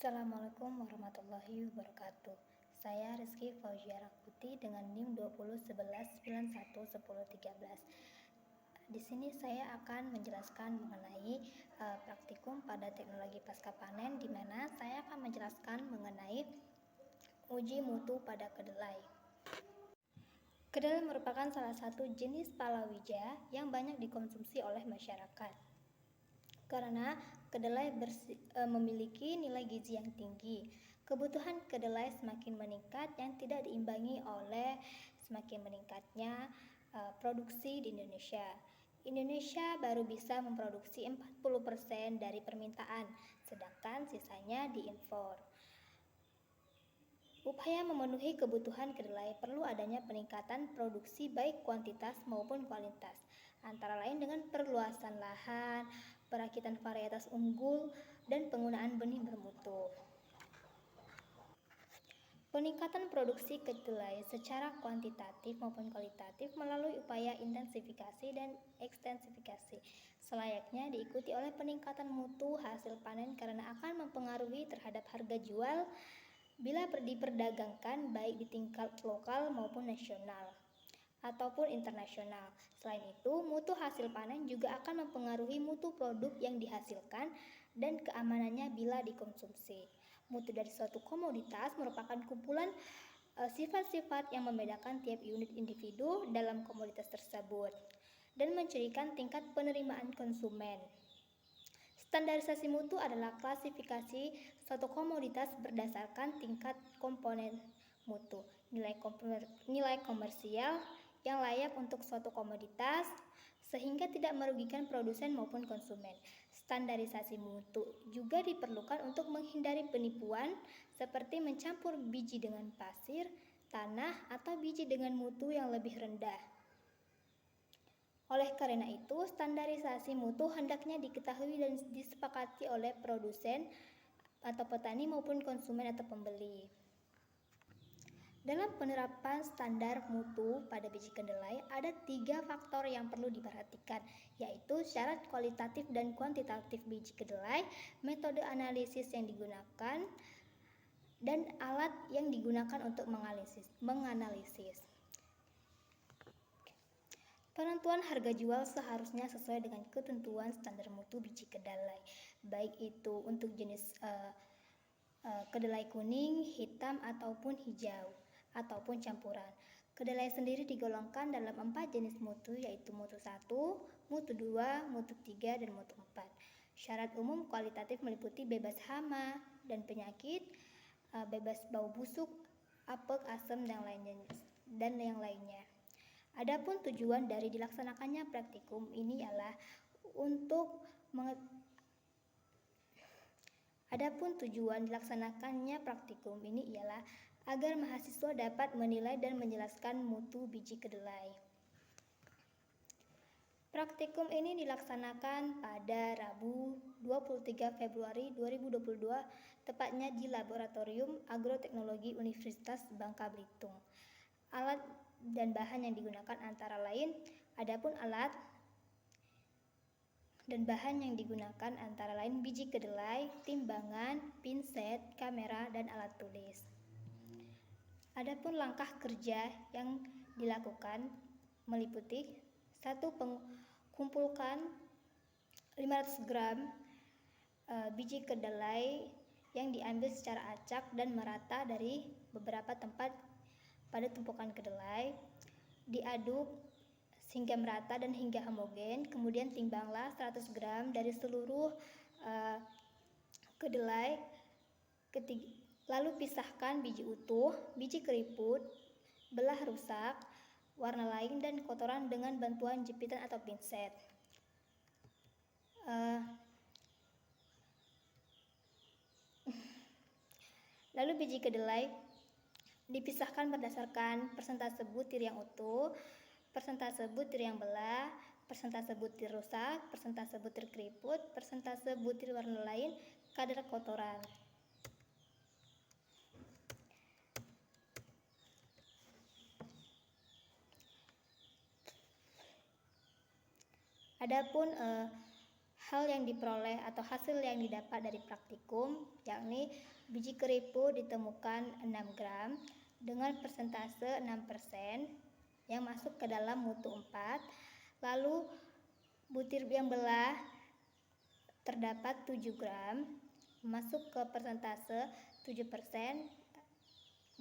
Assalamualaikum warahmatullahi wabarakatuh. Saya Rizky Fauzia Rakuti dengan NIM 2011911013. Di sini saya akan menjelaskan mengenai praktikum pada teknologi pasca panen, di mana saya akan menjelaskan mengenai uji mutu pada kedelai. Kedelai merupakan salah satu jenis palawija yang banyak dikonsumsi oleh masyarakat. Karena kedelai memiliki nilai gizi yang tinggi, kebutuhan kedelai semakin meningkat yang tidak diimbangi oleh semakin meningkatnya produksi di Indonesia. Indonesia baru bisa memproduksi 40% dari permintaan, sedangkan sisanya diimpor. Upaya memenuhi kebutuhan kedelai perlu adanya peningkatan produksi baik kuantitas maupun kualitas, antara lain dengan perluasan lahan, perakitan varietas unggul, dan penggunaan benih bermutu. Peningkatan produksi kedelai secara kuantitatif maupun kualitatif melalui upaya intensifikasi dan ekstensifikasi selayaknya diikuti oleh peningkatan mutu hasil panen karena akan mempengaruhi terhadap harga jual bila diperdagangkan baik di tingkat lokal maupun nasional ataupun internasional. Selain itu, mutu hasil panen juga akan mempengaruhi mutu produk yang dihasilkan dan keamanannya bila dikonsumsi. Mutu dari suatu komoditas merupakan kumpulan sifat-sifat yang membedakan tiap unit individu dalam komoditas tersebut dan mencirikan tingkat penerimaan konsumen. Standarisasi mutu adalah klasifikasi suatu komoditas berdasarkan tingkat komponen mutu, nilai komersial yang layak untuk suatu komoditas sehingga tidak merugikan produsen maupun konsumen. Standarisasi mutu juga diperlukan untuk menghindari penipuan seperti mencampur biji dengan pasir, tanah, atau biji dengan mutu yang lebih rendah. Oleh karena itu, standarisasi mutu hendaknya diketahui dan disepakati oleh produsen atau petani maupun konsumen atau pembeli. Dalam penerapan standar mutu pada biji kedelai, ada 3 faktor yang perlu diperhatikan, yaitu syarat kualitatif dan kuantitatif biji kedelai, metode analisis yang digunakan, dan alat yang digunakan untuk menganalisis. Penentuan harga jual seharusnya sesuai dengan ketentuan standar mutu biji kedelai, baik itu untuk jenis kedelai kuning, hitam, ataupun hijau, ataupun campuran. Kedelai sendiri digolongkan dalam 4 jenis mutu, yaitu mutu 1, mutu 2, mutu 3, dan mutu 4. Syarat umum kualitatif meliputi bebas hama dan penyakit, bebas bau busuk, apek, asam, dan yang lainnya. Adapun tujuan dari dilaksanakannya praktikum ini ialah agar mahasiswa dapat menilai dan menjelaskan mutu biji kedelai. Praktikum ini dilaksanakan pada Rabu 23 Februari 2022, tepatnya di Laboratorium Agroteknologi Universitas Bangka Belitung. Alat dan bahan yang digunakan antara lain, biji kedelai, timbangan, pinset, kamera, dan alat tulis. Adapun langkah kerja yang dilakukan meliputi 1. Kumpulkan 500 gram biji kedelai yang diambil secara acak dan merata dari beberapa tempat pada tumpukan kedelai, diaduk hingga merata dan hingga homogen, kemudian timbanglah 100 gram dari seluruh kedelai, lalu pisahkan biji utuh, biji keriput, belah rusak, warna lain, dan kotoran dengan bantuan jepitan atau pinset. Lalu biji kedelai dipisahkan berdasarkan persentase butir yang utuh, persentase butir yang belah, persentase butir rusak, persentase butir keriput, persentase butir warna lain, kadar kotoran. Adapun hal yang diperoleh atau hasil yang didapat dari praktikum yakni biji keriput ditemukan 6 gram dengan persentase 6% yang masuk ke dalam mutu 4. Lalu butir yang belah terdapat 7 gram masuk ke persentase 7%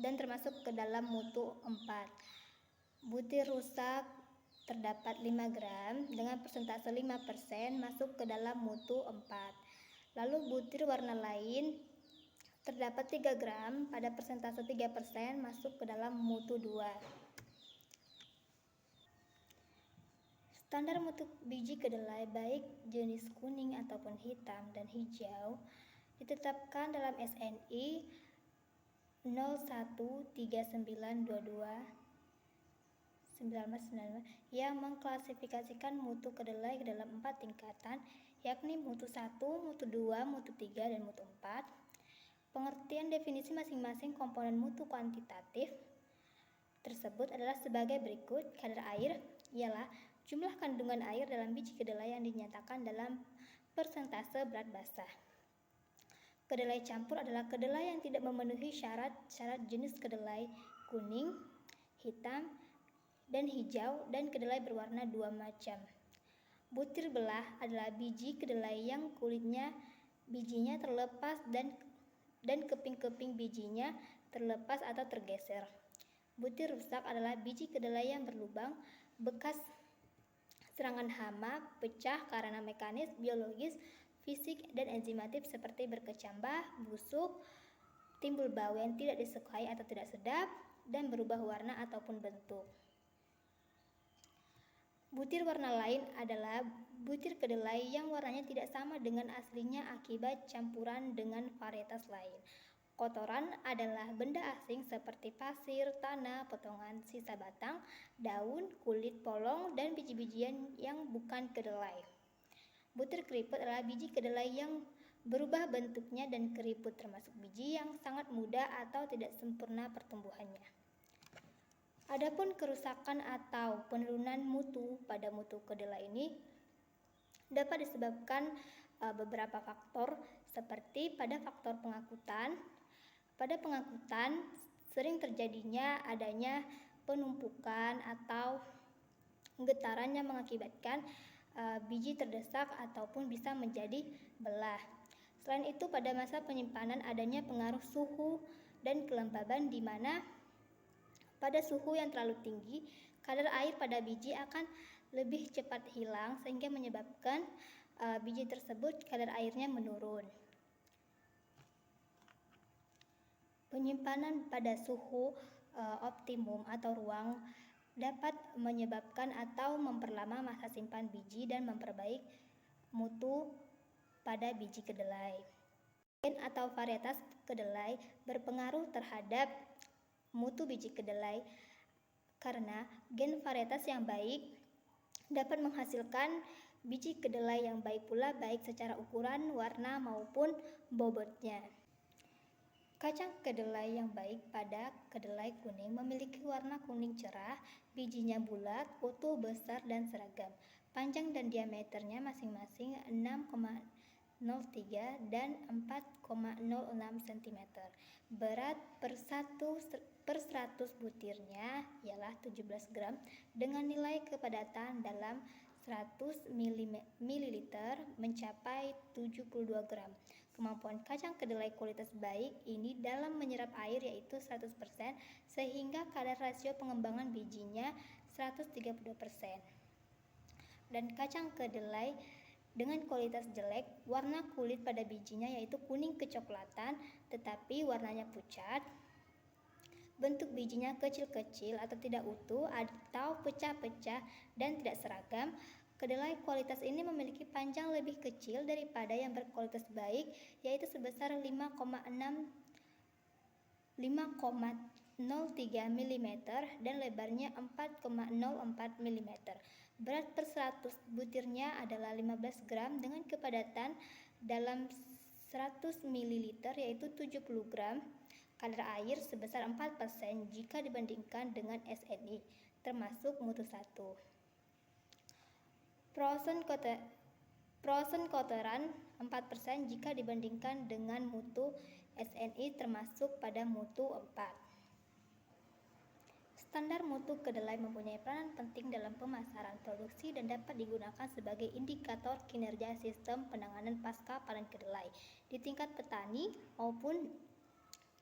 dan termasuk ke dalam mutu 4. Butir rusak terdapat 5 gram dengan persentase 5% masuk ke dalam mutu 4. Lalu butir warna lain terdapat 3 gram pada persentase 3% masuk ke dalam mutu 2. Standar mutu biji kedelai baik jenis kuning ataupun hitam dan hijau ditetapkan dalam SNI 013922 yang mengklasifikasikan mutu kedelai ke dalam 4 tingkatan, yakni mutu 1, mutu 2, mutu 3, dan mutu 4. Pengertian definisi masing-masing komponen mutu kuantitatif tersebut adalah sebagai berikut. Kadar air ialah jumlah kandungan air dalam biji kedelai yang dinyatakan dalam persentase berat basah. Kedelai campur adalah kedelai yang tidak memenuhi syarat-syarat jenis kedelai kuning, hitam, dan hijau, dan kedelai berwarna 2 macam. Butir belah adalah biji kedelai yang bijinya terlepas dan keping-keping bijinya terlepas atau tergeser. Butir rusak adalah biji kedelai yang berlubang bekas serangan hama, pecah karena mekanis, biologis, fisik, dan enzimatif seperti berkecambah, busuk, timbul bau yang tidak disukai atau tidak sedap, dan berubah warna ataupun bentuk. Butir warna lain adalah butir kedelai yang warnanya tidak sama dengan aslinya akibat campuran dengan varietas lain. Kotoran adalah benda asing seperti pasir, tanah, potongan sisa batang, daun, kulit polong, dan biji-bijian yang bukan kedelai. Butir keriput adalah biji kedelai yang berubah bentuknya dan keriput termasuk biji yang sangat muda atau tidak sempurna pertumbuhannya. Adapun kerusakan atau penurunan mutu pada mutu kedelai ini dapat disebabkan beberapa faktor seperti pada faktor pengangkutan. Pada pengangkutan sering terjadinya adanya penumpukan atau getaran yang mengakibatkan biji terdesak ataupun bisa menjadi belah. Selain itu, pada masa penyimpanan adanya pengaruh suhu dan kelembaban di mana pada suhu yang terlalu tinggi, kadar air pada biji akan lebih cepat hilang sehingga menyebabkan biji tersebut kadar airnya menurun. Penyimpanan pada suhu optimum atau ruang dapat menyebabkan atau memperlama masa simpan biji dan memperbaiki mutu pada biji kedelai. Gen atau varietas kedelai berpengaruh terhadap mutu biji kedelai karena gen varietas yang baik dapat menghasilkan biji kedelai yang baik pula baik secara ukuran, warna maupun bobotnya. Kacang kedelai yang baik pada kedelai kuning memiliki warna kuning cerah, bijinya bulat, utuh, besar, dan seragam. Panjang dan diameternya masing-masing 6,03 dan 4,06 cm. Berat per 100 butirnya ialah 17 gram dengan nilai kepadatan dalam 100 ml mencapai 72 gram. Kemampuan kacang kedelai kualitas baik ini dalam menyerap air yaitu 100% sehingga kadar rasio pengembangan bijinya 132%. Dan kacang kedelai dengan kualitas jelek, warna kulit pada bijinya yaitu kuning kecoklatan tetapi warnanya pucat. Bentuk bijinya kecil-kecil atau tidak utuh atau pecah-pecah dan tidak seragam. Kedelai kualitas ini memiliki panjang lebih kecil daripada yang berkualitas baik yaitu sebesar 5,03 mm dan lebarnya 4,04 mm. Berat per 100 butirnya adalah 15 gram dengan kepadatan dalam 100 ml yaitu 70 gram. Kadar air sebesar 4% jika dibandingkan dengan SNI, termasuk mutu 1. Frozen kotoran 4% jika dibandingkan dengan mutu SNI termasuk pada mutu 4. Standar mutu kedelai mempunyai peranan penting dalam pemasaran produksi dan dapat digunakan sebagai indikator kinerja sistem penanganan pasca panen kedelai di tingkat petani maupun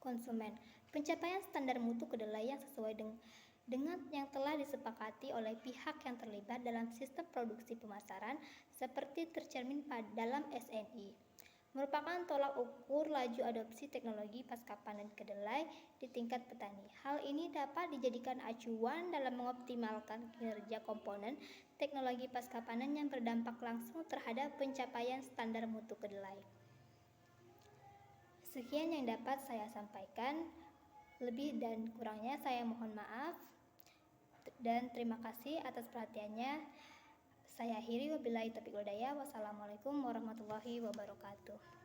konsumen. Pencapaian standar mutu kedelai yang sesuai dengan yang telah disepakati oleh pihak yang terlibat dalam sistem produksi pemasaran seperti tercermin dalam SNI merupakan tolak ukur laju adopsi teknologi pasca panen kedelai di tingkat petani. Hal ini dapat dijadikan acuan dalam mengoptimalkan kinerja komponen teknologi pasca panen yang berdampak langsung terhadap pencapaian standar mutu kedelai. Sekian yang dapat saya sampaikan. Lebih dan kurangnya saya mohon maaf dan terima kasih atas perhatiannya. Saya akhiri, wabillahi taufiq wal hidayah. Wassalamualaikum warahmatullahi wabarakatuh.